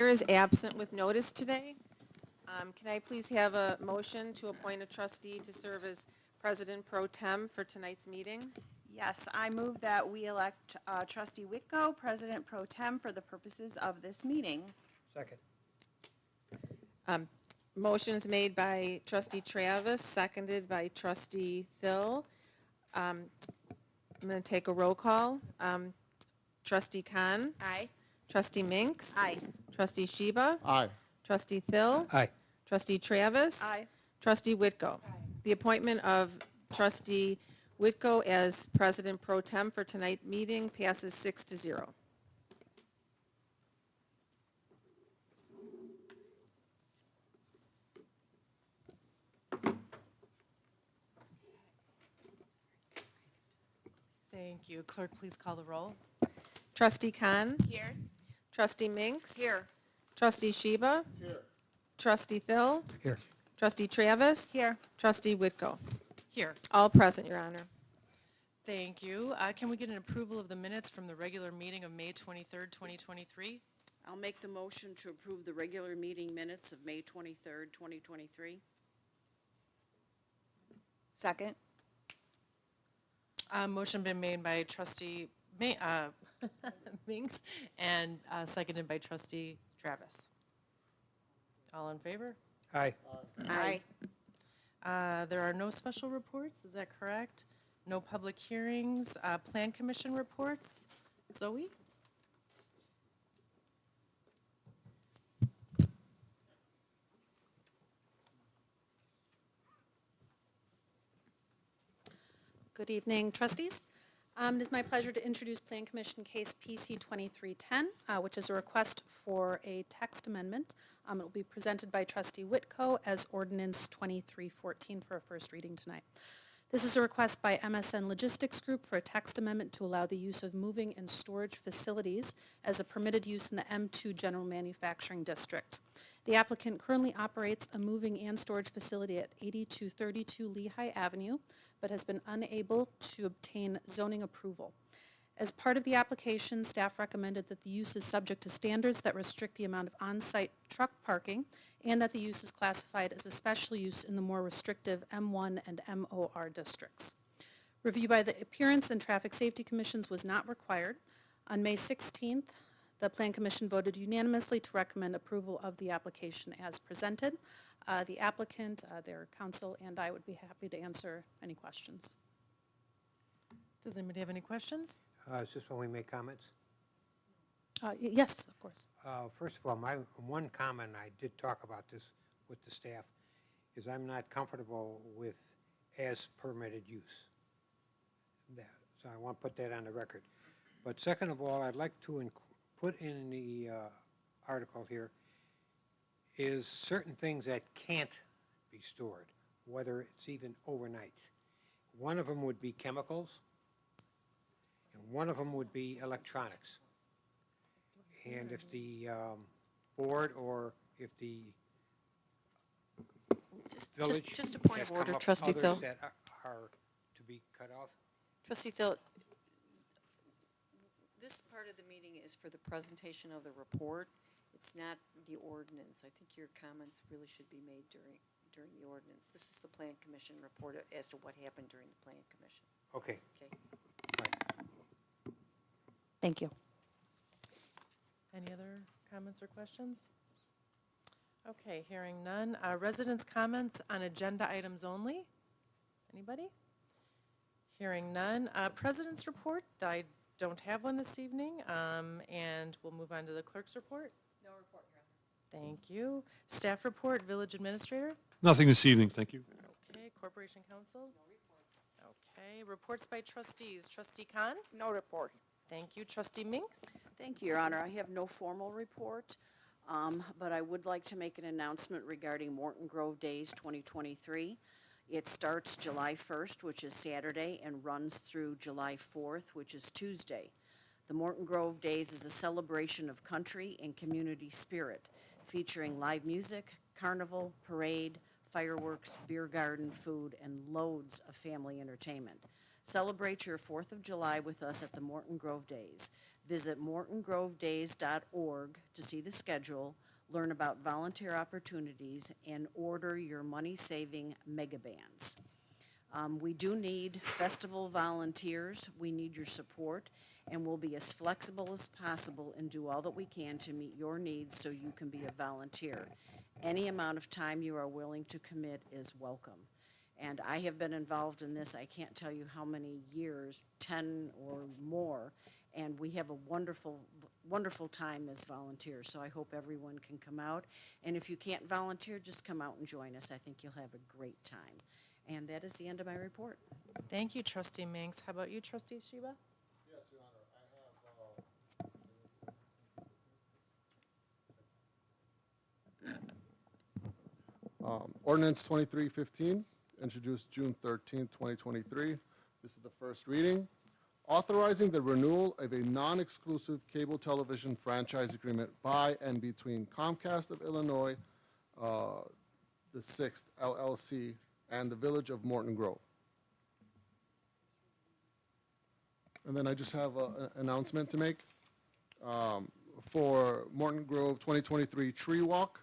Is absent with notice today. Can I please have a motion to appoint a trustee to serve as president pro tem for tonight's meeting? Yes, I move that we elect trustee Whitco, president pro tem, for the purposes of this meeting. Second. Motion is made by trustee Travis, seconded by trustee Thill. I'm going to take a roll call. Trustee Khan, Aye. trustee Minks. Aye. Trustee Sheba. Aye. Trustee Thill. Aye. Trustee Travis. Aye. Trustee Whitco. The appointment of trustee Whitco as president pro tem for tonight's meeting passes 6-0. Thank you. Clerk, please call the roll. Trustee Khan. Here. Trustee Minks. Here. Trustee Sheba. Here. Trustee Thill. Here. Trustee Travis. Here. Trustee Whitco. Here. All present, Your Honor. Thank you. Can we get an approval of the minutes from the regular meeting of May 23rd, 2023? I'll make the motion to approve the regular meeting minutes of May 23rd, 2023. Second. Motion been made by trustee Minks and seconded by trustee Travis. All in favor? Aye. Aye. There are no special reports, is that correct? No public hearings, plan commission reports. Zoe? Good evening, trustees. It is my pleasure to introduce Plan Commission Case PC 2310, which is a request for a text amendment. It will be presented by trustee Whitco as ordinance 2314 for a first reading tonight. This is a request by MSN Logistics Group for a text amendment to allow the use of moving and storage facilities as a permitted use in the M2 General Manufacturing District. The applicant currently operates a moving and storage facility at 8232 Lehigh Avenue, but has been unable to obtain zoning approval. As part of the application, staff recommended that the use is subject to standards that restrict the amount of on-site truck parking, and that the use is classified as a special use in the more restrictive M1 and MOR districts. Review by the Appearance and Traffic Safety Commissions was not required. On May 16th, the Plan Commission voted unanimously to recommend approval of the application as presented. The applicant, their counsel, and I would be happy to answer any questions. Does anybody have any questions? Is this when we make comments? Yes, of course. First of all, my one comment, I did talk about this with the staff, is I'm not comfortable with as permitted use. So I want to put that on the record. But second of all, I'd like to put in the article here is certain things that can't be stored, whether it's even overnight. One of them would be chemicals, and one of them would be electronics. And if the board or if the village Just a point has of order, come up trustee others Thill. that are to be cut off. Trustee Thill, This part of the meeting is for the presentation of the report. It's not the ordinance. I think your comments really should be made during the ordinance. This is the Plan Commission report as to what happened during the Plan Commission. Okay. Okay. Right. Thank you. Any other comments or questions? Okay, hearing none. Residents' comments on agenda items only? Anybody? Hearing none. President's report, I don't have one this evening, and we'll move on to the clerk's report. No report, Your Honor. Thank you. Staff report, village administrator? Nothing this evening, thank you. Okay, corporation counsel? No report. Okay, reports by trustees. Trustee Khan? No report. Thank you. Trustee Mink? Thank you, Your Honor. I have no formal report, but I would like to make an announcement regarding Morton Grove Days 2023. It starts July 1st, which is Saturday, and runs through July 4th, which is Tuesday. The Morton Grove Days is a celebration of country and community spirit, featuring live music, carnival, parade, fireworks, beer garden, food, and loads of family entertainment. Celebrate your 4th of July with us at the Morton Grove Days. Visit mortongrovedays.org to see the schedule, learn about volunteer opportunities, and order your money-saving mega bands. We do need festival volunteers. We need your support, and we'll be as flexible as possible and do all that we can to meet your needs so you can be a volunteer. Any amount of time you are willing to commit is welcome. And I have been involved in this, I can't tell you how many years, 10 or more, and we have a wonderful, wonderful time as volunteers, so I hope everyone can come out. And if you can't volunteer, just come out and join us. I think you'll have a great time. And that is the end of my report. Thank you, Trustee Minks. How about you, Trustee Sheba? Yes, Your Honor, I have ordinance 2315, introduced June 13, 2023. This is the first reading. Authorizing the renewal of a non-exclusive cable television franchise agreement by and between Comcast of Illinois, the Sixth LLC, and the Village of Morton Grove. And then I just have an announcement to make for Morton Grove 2023 Tree Walk.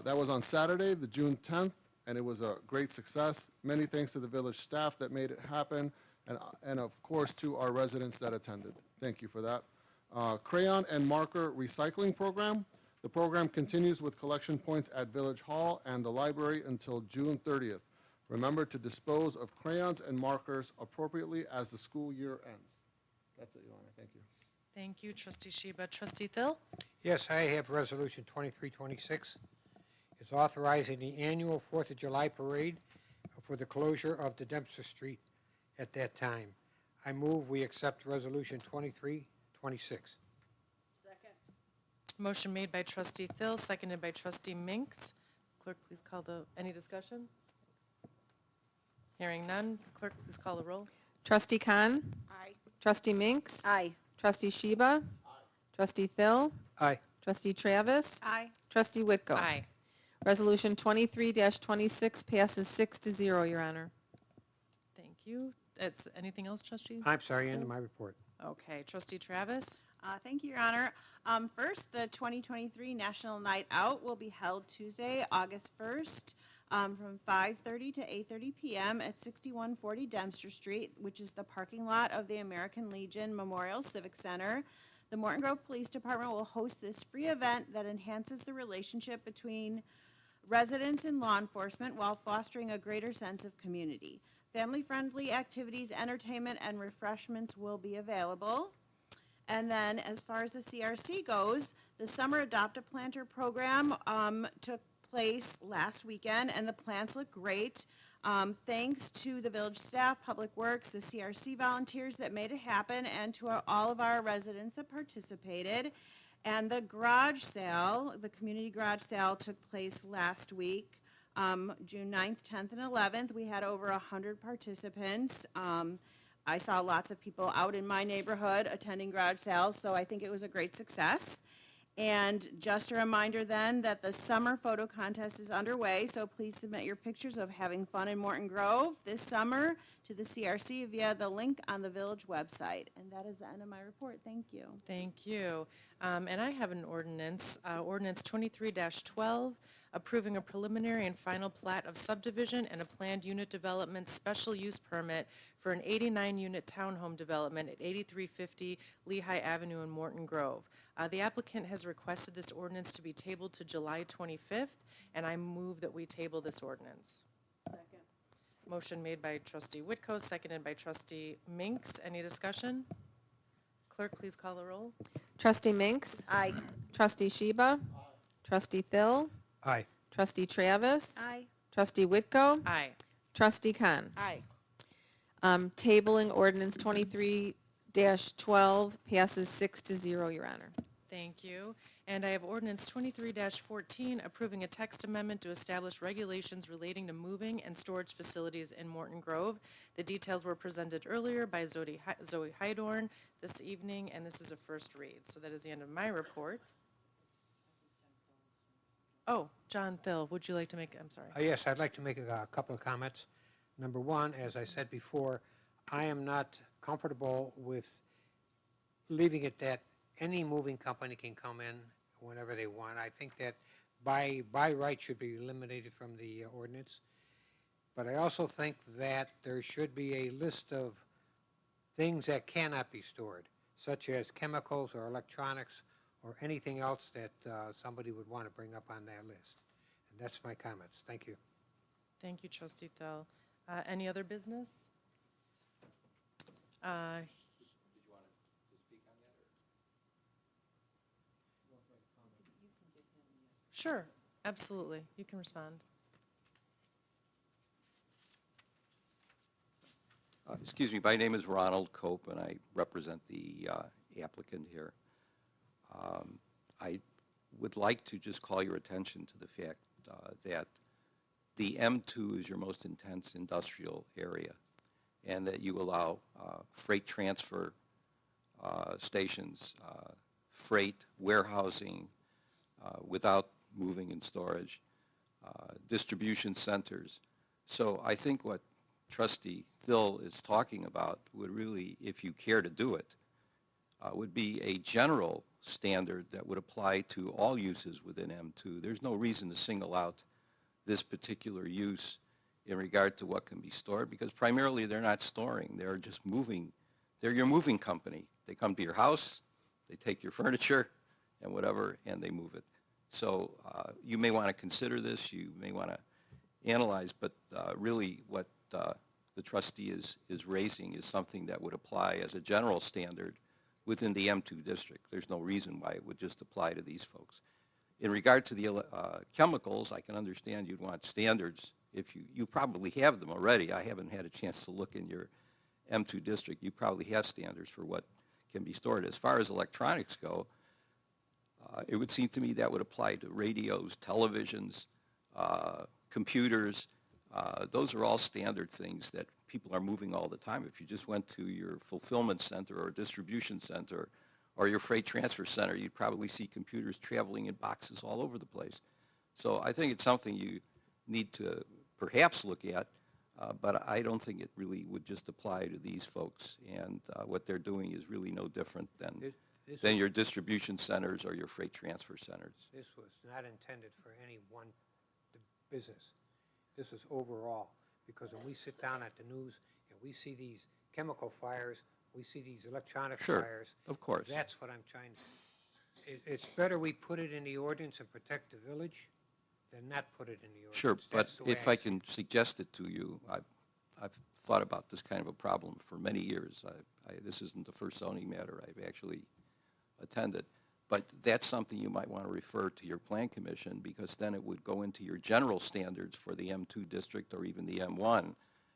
That was on Saturday, the June 10th, and it was a great success. Many thanks to the village staff that made it happen, and of course to our residents that attended. Thank you for that. Crayon and marker recycling program. The program continues with collection points at Village Hall and the library until June 30th. Remember to dispose of crayons and markers appropriately as the school year ends. That's it, Your Honor. Thank you. Thank you, Trustee Sheba. Trustee Thill? Yes, I have Resolution 2326. It's authorizing the annual 4th of July parade for the closure of the Dempster Street at that time. I move we accept Resolution 2326. Second. Motion made by Trustee Thill, seconded by Trustee Minks. Clerk, please call the, any discussion? Hearing none. Clerk, please call the roll. Trustee Khan? Aye. Trustee Minks? Aye. Trustee Sheba? Trustee Thill? Aye. Trustee Travis? Aye. Trustee Whitko? Aye. Resolution 23-26 passes 6-0, Your Honor. Thank you. It's, anything else, Trustee? I'm sorry, end of my report. Okay, Trustee Travis? Thank you, Your Honor. First, the 2023 National Night Out will be held Tuesday, August 1st, from 5:30 to 8:30 p.m. at 6140 Dempster Street, which is the parking lot of the American Legion Memorial Civic Center. The Morton Grove Police Department will host this free event that enhances the relationship between residents and law enforcement while fostering a greater sense of community. Family-friendly activities, entertainment, and refreshments will be available. And then as far as the CRC goes, the Summer Adopt a Planter program took place last weekend, and the plants look great. Thanks to the village staff, Public Works, the CRC volunteers that made it happen, and to all of our residents that participated. And the garage sale, the community garage sale, took place last week, June 9th, 10th, and 11th. We had over 100 participants. I saw lots of people out in my neighborhood attending garage sales, so I think it was a great success. And just a reminder then that the summer photo contest is underway, so please submit your pictures of having fun in Morton Grove this summer to the CRC via the link on the village website. And that is the end of my report. Thank you. Thank you. And I have an ordinance, ordinance 23-12, approving a preliminary and final plat of subdivision and a planned unit development special use permit for an 89-unit townhome development at 8350 Lehigh Avenue in Morton Grove. The applicant has requested this ordinance to be tabled to July 25th, and I move that we table this ordinance. Second. Motion made by Trustee Whitko, seconded by Trustee Minks. Any discussion? Clerk, please call the roll. Trustee Minks? Aye. Trustee Sheba? Trustee Thill? Aye. Trustee Travis? Aye. Trustee Whitko? Aye. Trustee Khan? Aye. Tabling ordinance 23-12 passes 6-0, Your Honor. Thank you. And I have ordinance 23-14, approving a text amendment to establish regulations relating to moving and storage facilities in Morton Grove. The details were presented earlier by Zoe Hydorn this evening, and this is a first read. So that is the end of my report. Oh, John Thill, would you like to make, I'm sorry. Yes, I'd like to make a couple of comments. Number one, as I said before, I am not comfortable with leaving it that any moving company can come in whenever they want. I think that by right should be eliminated from the ordinance. But I also think that there should be a list of things that cannot be stored, such as chemicals or electronics or anything else that somebody would want to bring up on that list. And that's my comments. Thank you. Thank you, Trustee Thill. Any other business? Sure, absolutely. You can respond. Excuse me, my name is Ronald Cope, and I represent the applicant here. I would like to just call your attention to the fact that the M2 is your most intense industrial area, and that you allow freight transfer stations, freight warehousing without moving and storage, distribution centers. So I think what Trustee Thill is talking about would really, if you care to do it, would be a general standard that would apply to all uses within M2. There's no reason to single out this particular use in regard to what can be stored, because primarily they're not storing, they're just moving. They're your moving company. They come to your house, they take your furniture and whatever, and they move it. So you may want to consider this, you may want to analyze, but really what the trustee is raising is something that would apply as a general standard within the M2 district. There's no reason why it would just apply to these folks. In regard to the chemicals, I can understand you'd want standards. If you probably have them already. I haven't had a chance to look in your M2 district. You probably have standards for what can be stored. As far as electronics go, it would seem to me that would apply to radios, televisions, computers. Those are all standard things that people are moving all the time. If you just went to your fulfillment center or distribution center or your freight transfer center, you'd probably see computers traveling in boxes all over the place. So I think it's something you need to perhaps look at, but I don't think it really would just apply to these folks. And what they're doing is really no different than your distribution centers or your freight transfer centers. This was not intended for any one business. This is overall, because when we sit down at the news and we see these chemical fires, we see these electronic Sure, fires. of course. That's what I'm trying to, it's better we put it in the ordinance and protect the village than not put it in the ordinance. Sure, but That's the way if I see it. can suggest it to you, I've thought about this kind of a problem for many years. This isn't the first zoning matter I've actually attended, but that's something you might want to refer to your plan commission, because then it would go into your general standards for the M2 district or even the M1,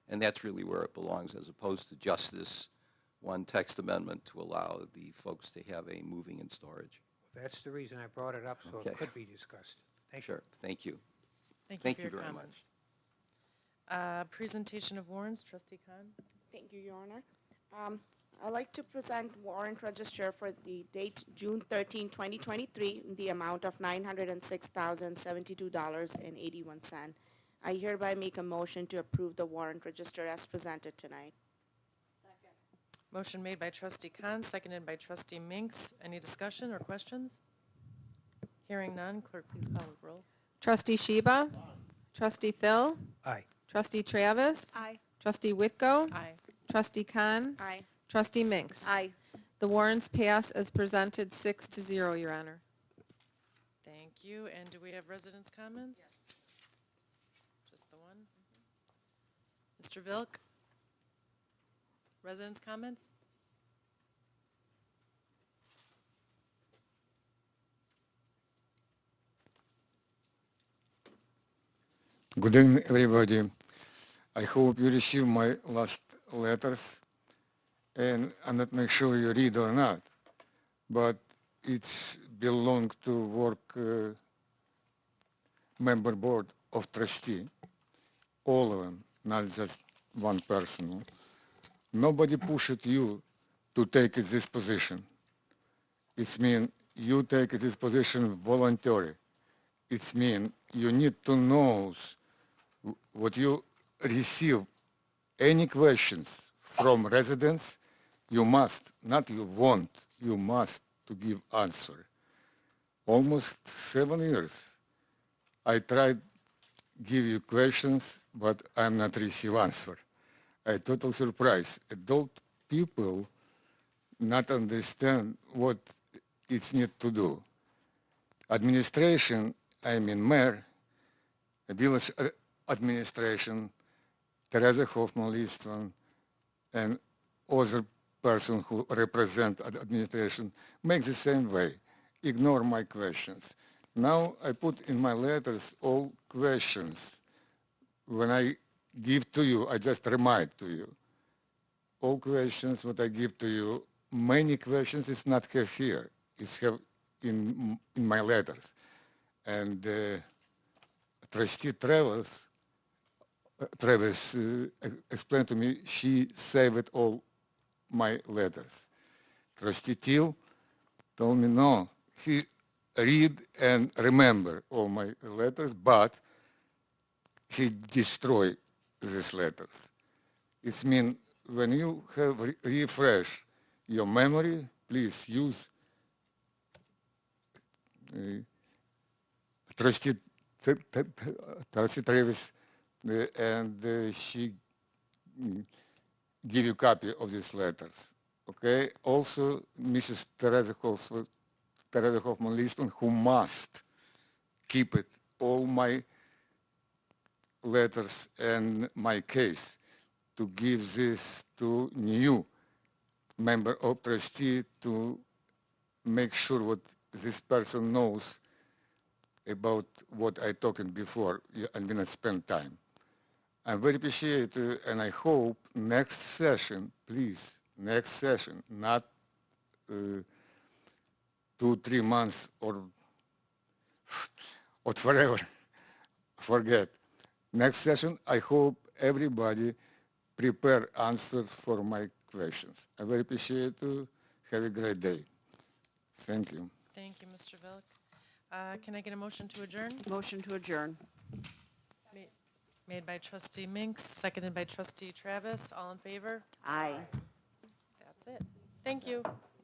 and that's really where it belongs, as opposed to just this one text amendment to allow the folks to have a moving and storage. That's the reason I brought it up, so Okay. it could be discussed. Thank you. Sure, thank you. Thank you Thank for you your very much. comments. Presentation of warrants, Trustee Khan. Thank you, Your Honor. I'd like to present warrant register for the date June 13, 2023, in the amount of $906,072.81. I hereby make a motion to approve the warrant register as presented tonight. Motion made by Trustee Khan, seconded by Trustee Minks. Any discussion or questions? Hearing none, clerk, please call the roll. Trustee Sheba? Trustee Thill? Aye. Trustee Travis? Aye. Trustee Whitko? Aye. Trustee Khan? Aye. Trustee Minks? Aye. The warrants pass as presented, 6-0, Your Honor. Thank you. And do we have residents' comments? Just the one? Mr. Vilk? Residents' comments? Good evening, everybody. I hope you receive my last letters, and I'm not make sure you read or not, but it's belong to work member board of trustee, all of them, not just one person. Nobody pushed you to take this position. It's mean you take this position voluntarily. It's mean you need to know what you receive any questions from residents, you must, not you want, you must to give answer. Almost 7 years. I tried give you questions, but I'm not receive answer. I total surprise. Adult people not understand what it's need to do. Administration, I mean mayor, village administration, Teresa Hoffman-Listman, and other person who represent administration make the same way, ignore my questions. Now I put in my letters all questions. When I give to you, I just remind to you. All questions what I give to you, many questions it's not have here. It's have in my letters. And Trustee Travis explained to me she saved all my letters. Trustee Till told me no, he read and remember all my letters, but he destroy these letters. It means when you have refresh your memory, please use Trustee Travis, and she give you copy of these letters. Okay. Also, Mrs. Teresa Hoffman-Liston, who must keep it all my letters and my case to give this to new member of trustee to make sure what this person knows about what I talking before and we not spend time. I'm very appreciative and I hope next session, please, next session, not 2-3 months or forever, forget. Next session, I hope everybody prepare answers for my questions. I very appreciate you. Have a great day. Thank you. Thank you, Mr. Vilk. Can I get a motion to adjourn? Motion to adjourn. Made by trustee Minks, seconded by trustee Travis. All in favor? Aye. That's it. Thank you.